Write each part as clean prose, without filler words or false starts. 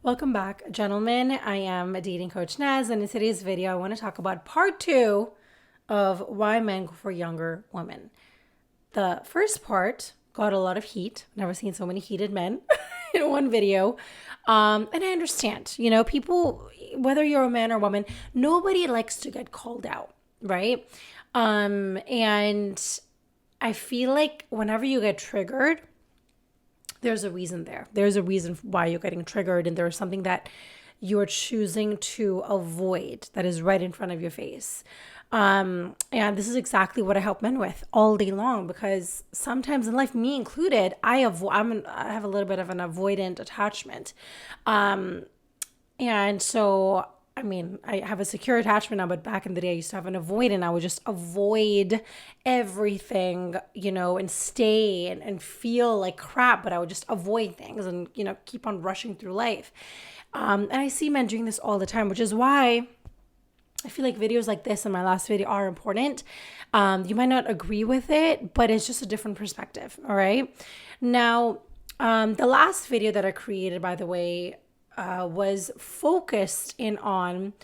Welcome back, gentlemen. I am a dating coach Naz, and in today's video, I want to talk about part two of why men go for younger women. The first part got a lot of heat. Never seen so many heated men in one video. And I understand, people, whether you're a man or woman, nobody likes to get called out, right? And I feel like whenever you get triggered, there's a reason there. There's a reason why you're getting triggered, and there's something that you're choosing to avoid that is right in front of your face. And this is exactly what I help men with all day long, because sometimes in life, me included, I have a little bit of an avoidant attachment. And so, I have a secure attachment now, but back in the day, I used to have an avoidant. I would just avoid everything, and stay and feel like crap, but I would just avoid things and, keep on rushing through life. And I see men doing this all the time, which is why I feel like videos like this and my last video are important. You might not agree with it, but it's just a different perspective. All right. Now, the last video that I created, by the way, was focused in on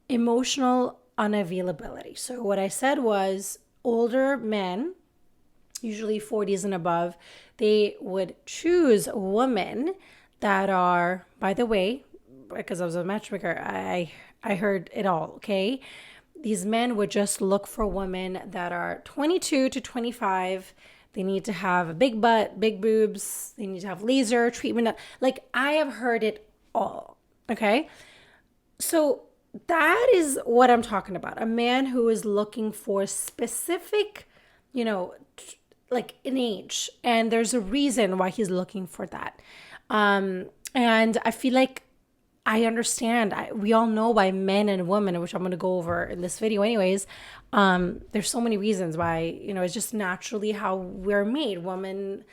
emotional unavailability. So what I said was older men, usually 40s and above, they would choose women that are, by the way, because I was a matchmaker, I heard it all, okay? These men would just look for women that are 22 to 25. They need to have a big butt, big boobs. They need to have laser treatment. Like, I have heard it all, okay? So that is what I'm talking about. A man who is looking for specific, like an age. And there's a reason why he's looking for that. And I feel like I understand. We all know why men and women, which I'm going to go over in this video anyways, there's so many reasons why, it's just naturally how we're made. Women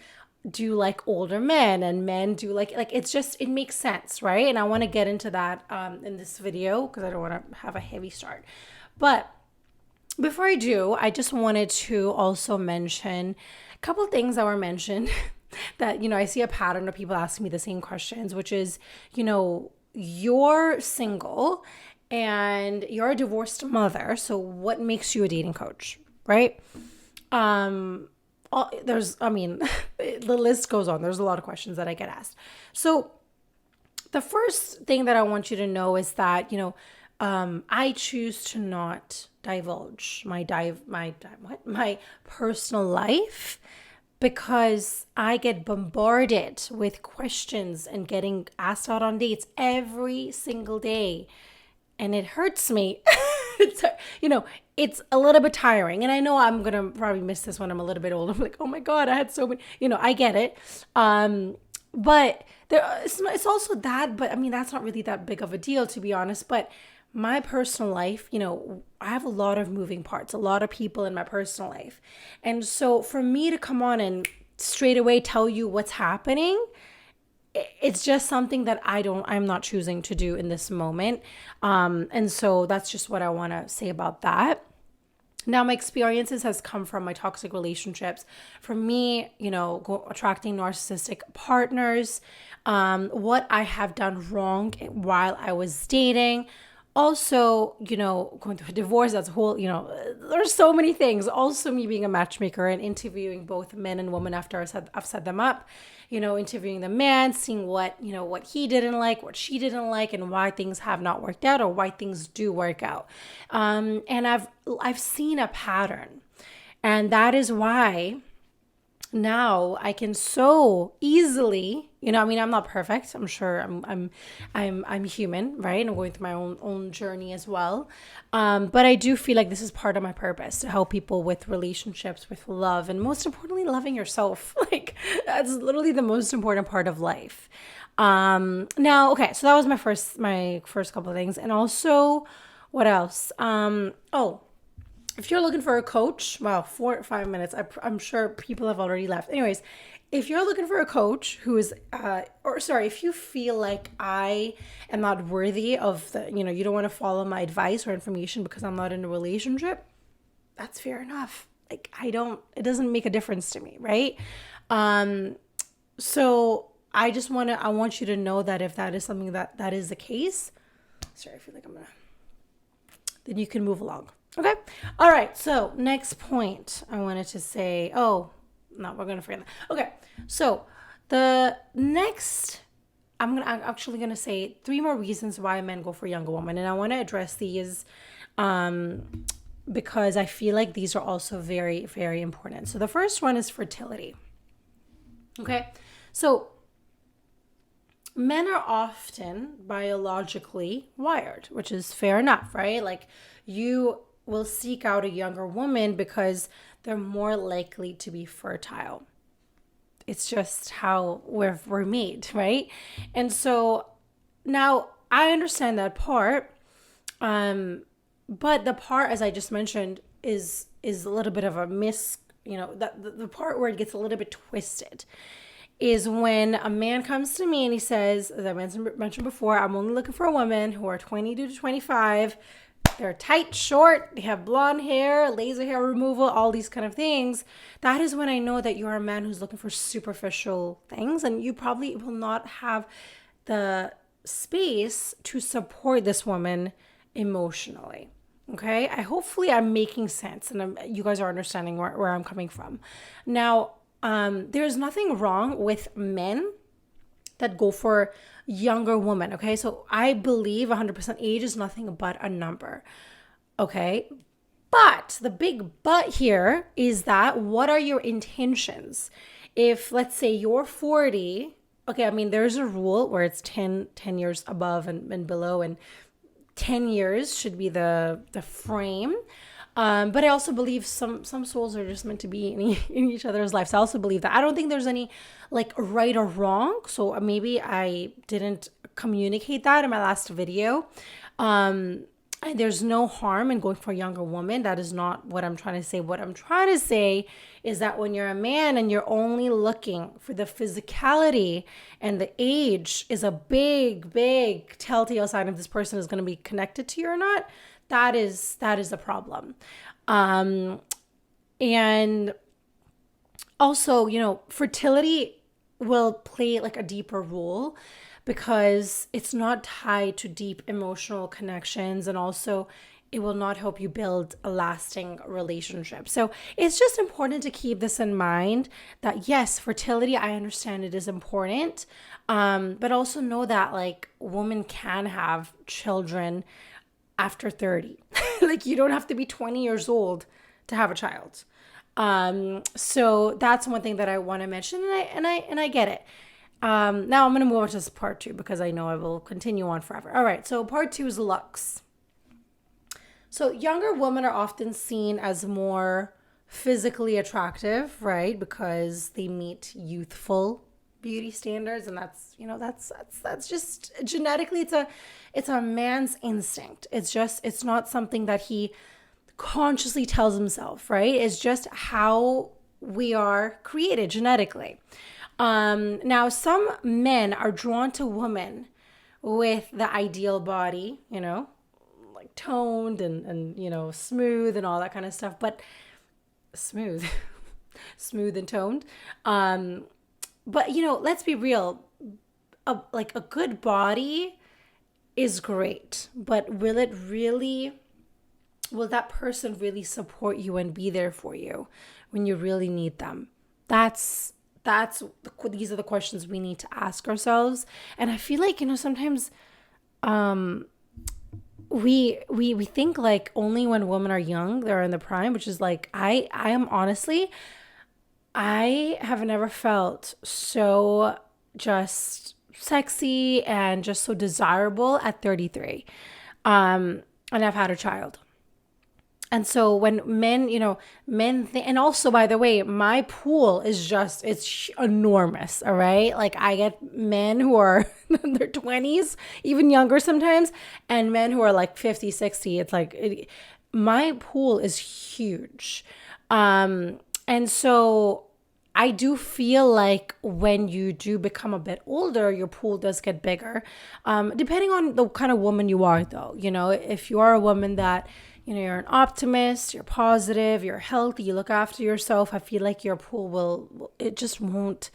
do like older men and men do like it makes sense, right? And I want to get into that in this video because I don't want to have a heavy start. But before I do, I just wanted to also mention a couple things that were mentioned that, I see a pattern of people asking me the same questions, which is, you're single and you're a divorced mother. So what makes you a dating coach, right? The list goes on. There's a lot of questions that I get asked. So the first thing that I want you to know is that, I choose to not divulge my personal life, because I get bombarded with questions and getting asked out on dates every single day. And it hurts me. It's a little bit tiring. And I know I'm going to probably miss this when I'm a little bit older. I'm like, oh my God, I had so many, I get it. But it's also that, but that's not really that big of a deal, to be honest. But my personal life, I have a lot of moving parts, a lot of people in my personal life. And so for me to come on and straight away tell you what's happening, it's just something that I'm not choosing to do in this moment. And so that's just what I want to say about that. Now, my experiences has come from my toxic relationships. For me, attracting narcissistic partners, what I have done wrong while I was dating. Also, going through a divorce, that's a whole, there's so many things. Also, me being a matchmaker and interviewing both men and women after I've set them up, interviewing the man, seeing what he didn't like, what she didn't like, and why things have not worked out or why things do work out. And I've seen a pattern, and that is why now I can so easily, I'm not perfect. I'm sure I'm human, right? And I'm going through my own journey as well. But I do feel like this is part of my purpose, to help people with relationships, with love, and most importantly, loving yourself. Like, that's literally the most important part of life. Now, okay, so that was my first couple of things. And also, what else? If you're looking for a coach, wow, 4 or 5 minutes. I'm sure people have already left. Anyways, if you're looking for a coach who is, if you feel like I am not worthy of you don't want to follow my advice or information because I'm not in a relationship, that's fair enough. Like, it doesn't make a difference to me, right? So I want you to know that if that is something that is the case, sorry, I feel like then you can move along. Okay. All right. So next point I wanted to say, oh, no, we're going to forget that. Okay. So the next, I'm actually going to say 3 more reasons why men go for younger women. And I want to address these, because I feel like these are also very, very important. So the first one is fertility. Okay. So men are often biologically wired, which is fair enough, right? Like you will seek out a younger woman because they're more likely to be fertile. It's just how we're made, right? And so now I understand that part, but the part, as I just mentioned, is a little bit of a the part where it gets a little bit twisted is when a man comes to me and he says, as I mentioned before, I'm only looking for a woman who are 22 to 25. They're tight, short, they have blonde hair, laser hair removal, all these kind of things. That is when I know that you're a man who's looking for superficial things, and you probably will not have the space to support this woman emotionally. Okay? Hopefully I'm making sense and you guys are understanding where I'm coming from. Now, there's nothing wrong with men that go for younger women. Okay. So I believe 100% age is nothing but a number. Okay. But the big but here is that what are your intentions? If let's say you're 40, okay. I mean, there's a rule where it's 10 years above and below, and 10 years should be the frame. But I also believe some souls are just meant to be in each other's lives. I also believe that. I don't think there's any like right or wrong. So maybe I didn't communicate that in my last video. There's no harm in going for a younger woman. That is not what I'm trying to say. What I'm trying to say is that when you're a man and you're only looking for the physicality, and the age is a big, big telltale sign if this person is going to be connected to you or not, that is a problem. And also, fertility will play like a deeper role because it's not tied to deep emotional connections, and also it will not help you build a lasting relationship. So it's just important to keep this in mind that yes, fertility, I understand it is important, but also know that like women can have children after 30. Like you don't have to be 20 years old to have a child. So that's one thing that I want to mention, and I get it. Now I'm going to move on to part 2 because I know I will continue on forever. All right. So part 2 is looks. So younger women are often seen as more physically attractive, right? Because they meet youthful beauty standards, and that's just genetically it's a man's instinct. It's not something that he consciously tells himself, right? It's just how we are created genetically. Now some men are drawn to women with the ideal body, like toned and smooth and all that kind of stuff, but smooth and toned. But let's be real. A good body is great, but will that person really support you and be there for you when you really need them? These are the questions we need to ask ourselves. And I feel like, sometimes we think like only when women are young, they're in the prime, which is like, I am honestly, I have never felt so just sexy and just so desirable at 33. And I've had a child. And so when men, and also, by the way, my pool is it's enormous. All right. Like I get men who are in their 20s, even younger sometimes, and men who are like 50, 60. It's like, my pool is huge. And so I do feel like when you do become a bit older, your pool does get bigger. Depending on the kind of woman you are though, if you are a woman that, you're an optimist, you're positive, you're healthy, you look after yourself, I feel like your pool it just won't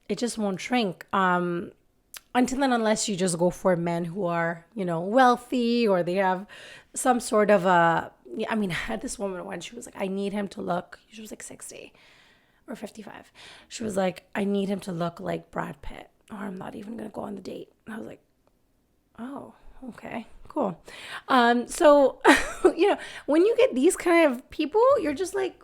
it just won't shrink. Until and unless you just go for men who are, wealthy, or they have some sort of I mean, I had this woman once, she was like, I need him to look, she was like 60 or 55. She was like, I need him to look like Brad Pitt, or I'm not even going to go on the date. And I was like, oh, okay, cool. So, when you get these kind of people, you're just like,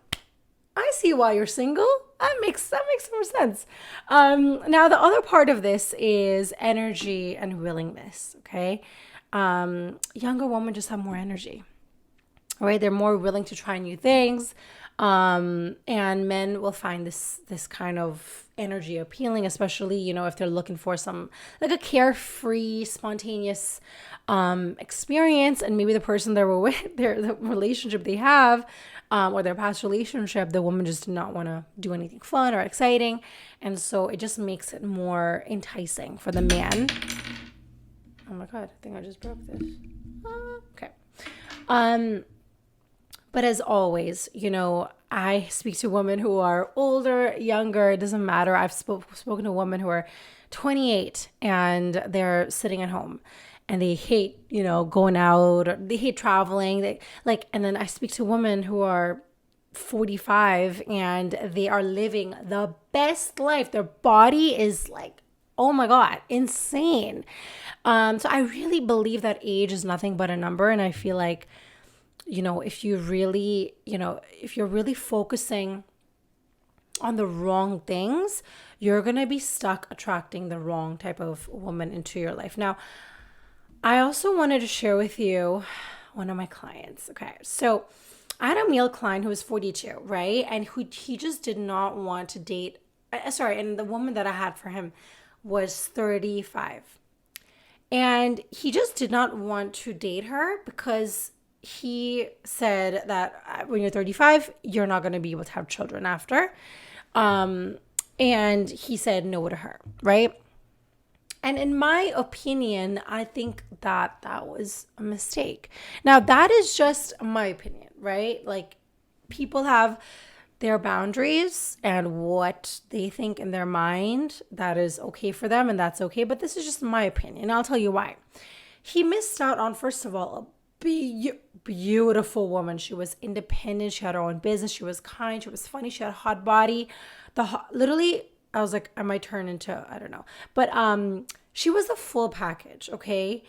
I see why you're single. That makes more sense. Now, the other part of this is energy and willingness. Okay, younger women just have more energy, right? They're more willing to try new things, and men will find this kind of energy appealing, especially if they're looking for some like a carefree, spontaneous experience, and maybe the person they were with, the relationship they have, or their past relationship, the woman just did not want to do anything fun or exciting, and so it just makes it more enticing for the man. Oh my god, I think I just broke this. Okay. But as always, I speak to women who are older, younger, it doesn't matter. I've spoken to women who are 28 and they're sitting at home and they hate, going out, or they hate traveling. And then I speak to women who are 45 and they are living the best life. Their body is like, oh my God, insane. So I really believe that age is nothing but a number. And I feel like, if you're really focusing on the wrong things, you're going to be stuck attracting the wrong type of woman into your life. Now, I also wanted to share with you one of my clients. Okay. So I had a male client who was 42, right? And he just did not want to date. And the woman that I had for him was 35. And he just did not want to date her because he said that when you're 35, you're not going to be able to have children after. And he said no to her, right? And in my opinion, I think that was a mistake. Now, that is just my opinion, right? Like, people have their boundaries and what they think in their mind that is okay for them, and that's okay. But this is just my opinion. I'll tell you why. He missed out on, first of all, a beautiful woman. She was independent. She had her own business. She was kind. She was funny. She had a hot body. Literally, I was like, I might turn into, I don't know. But she was the full package, okay?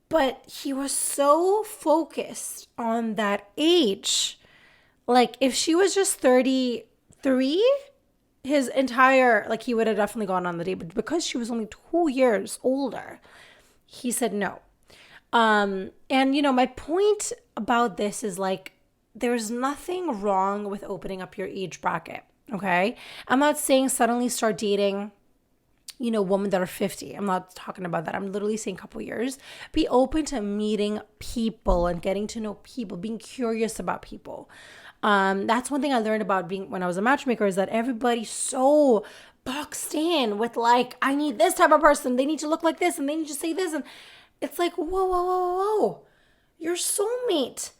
But he was so focused on that age. Like, if she was just 33, his entire, like, he would have definitely gone on the date. But because she was only 2 years older, he said no. And, my point about this is, like, there's nothing wrong with opening up your age bracket, okay? I'm not saying suddenly start dating, women that are 50. I'm not talking about that. I'm literally saying a couple years. Be open to meeting people and getting to know people, being curious about people. That's one thing I learned about when I was a matchmaker, is that everybody's so boxed in with, like, I need this type of person. They need to look like this and they need to say this. And it's like, whoa. Your soulmate,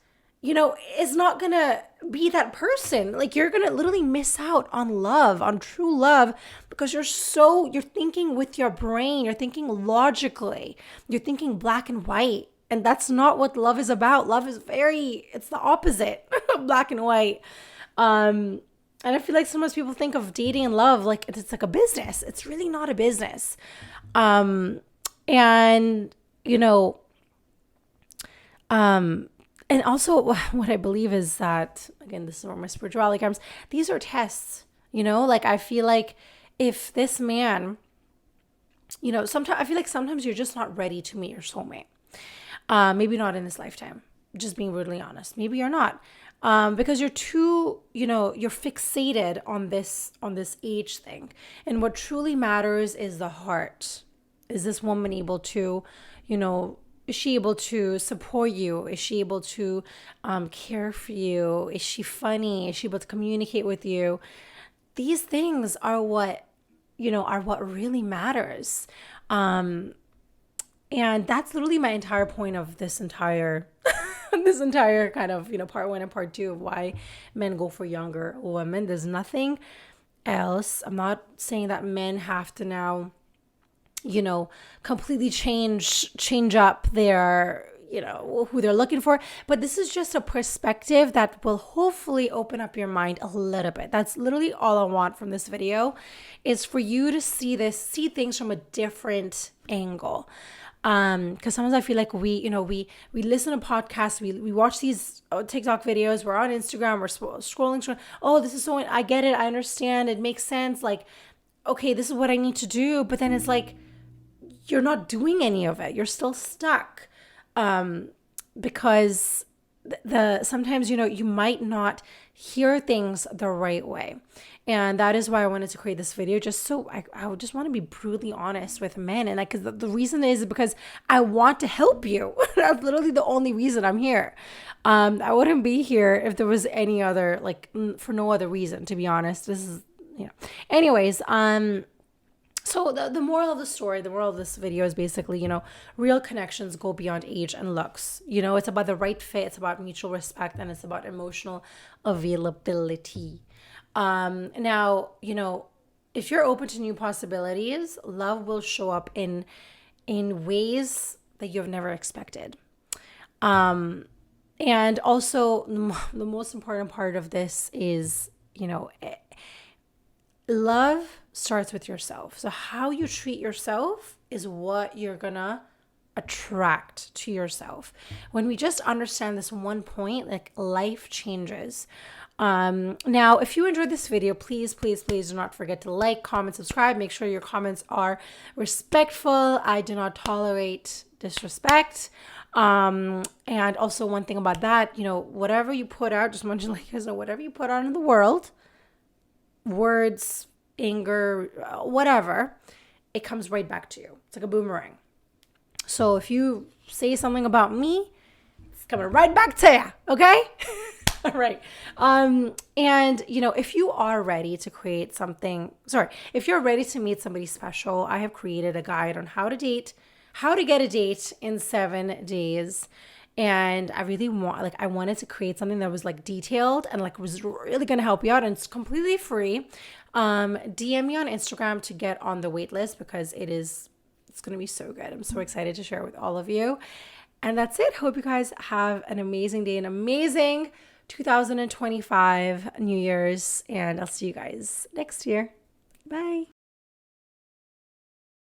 is not going to be that person. Like, you're going to literally miss out on love, on true love, because you're thinking with your brain. You're thinking logically. You're thinking black and white. And that's not what love is about. Love is it's the opposite of black and white. And I feel like sometimes people think of dating and love like it's like a business. It's really not a business. And also what I believe is that, again, this is where my spirituality comes. These are tests, like, I feel like if this man, I feel like sometimes you're just not ready to meet your soulmate. Maybe not in this lifetime, just being brutally honest. Maybe you're not, because you're too, you're fixated on this age thing. And what truly matters is the heart. Is this woman able to, is she able to support you? Is she able to care for you? Is she funny? Is she able to communicate with you? These things are what really matters. And that's literally my entire point of this entire kind of, part 1 and part 2 of why men go for younger women. There's nothing else. I'm not saying that men have to now, completely change up their, who they're looking for. But this is just a perspective that will hopefully open up your mind a little bit. That's literally all I want from this video, is for you to see things from a different angle. Because sometimes I feel like we listen to podcasts, we watch these TikTok videos, we're on Instagram, we're scrolling. Oh, this is so, I get it, I understand, it makes sense. Like, okay, this is what I need to do. But then it's like, you're not doing any of it. You're still stuck. Because sometimes, you might not hear things the right way. And that is why I wanted to create this video, just so I would just want to be brutally honest with men. And because the reason is because I want to help you. That's literally the only reason I'm here. I wouldn't be here if there was any other, for no other reason, to be honest. This is, anyways, so the moral of the story, the moral of this video is basically, real connections go beyond age and looks. It's about the right fit, it's about mutual respect, and it's about emotional availability. Now, if you're open to new possibilities, love will show up in ways that you've never expected. And also the most important part of this is, love starts with yourself. So how you treat yourself is what you're gonna attract to yourself. When we just understand this one point, life changes. Now, if you enjoyed this video, please do not forget to like, comment, subscribe. Make sure your comments are respectful. I do not tolerate disrespect. And also one thing about that, whatever you put out, just want to let you guys know, whatever you put out in the world, words, anger, whatever, it comes right back to you. It's like a boomerang. So if you say something about me, it's coming right back to you. Okay? All right. And if you are ready to create if you're ready to meet somebody special, I have created a guide on how to get a date in 7 days. And I really I wanted to create something that was detailed and was really going to help you out. And it's completely free. DM me on Instagram to get on the wait list, because it's going to be so good. I'm so excited to share it with all of you. And that's it. Hope you guys have an amazing day, an amazing 2025 New Year's. And I'll see you guys next year. Bye.